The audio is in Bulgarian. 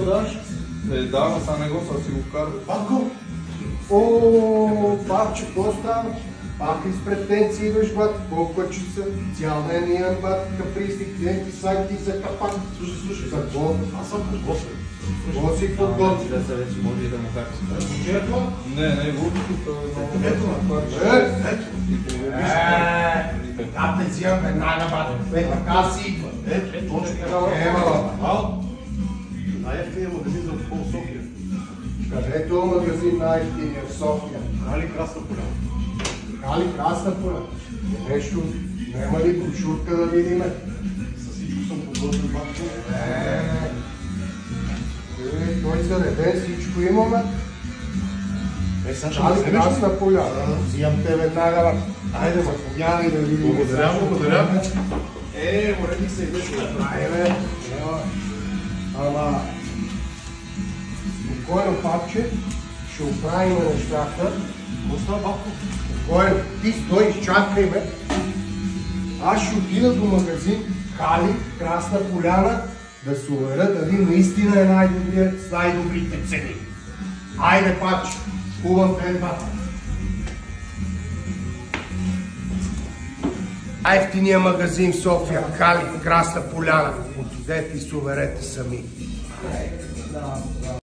даш? Да, но сега не го, сега си го вкарва. Батко! О, папче, какво става? Пак ли с претенции идваш, бат? Колко е часа? Цял ден имам, бат, капристи, клиенти, сайти за капак. Слушай, За какво? аз съм подготвен. Какво си подготвен? Да се вече може и да му харесва. Ето? Не, вълкото е Ето, ето. Да, те взимам веднага, бате. Така си идва. Ето, точно така. Ема, Най-ефтиният магазин за алкохол в София. къде е този магазин най-ефтиния в София? Крали Красна поляна. Кали Красна поляна? Нещо, няма ли брошурка да видим? С всичко съм подготвен, батко. Той зареден, всичко имаме. Сега ще Кали ме вземеш ли? Красна поляна. Взимам те веднага, бат. Айде, заповядай да видим. Благодаря. Уредих се и нещо. Айде, ама, спокойно, папче, ще оправим нещата. Какво става, батко? Спокойно, ти стой, изчакай ме. Аз ще отида до магазин Кали, Красна поляна, да се уверя дали наистина е най-добрият с най-добрите цени. Айде, папче, хубав ден, бата. Най-ефтиният магазин в София, Кали, Красна поляна. Отидете и се уверете сами.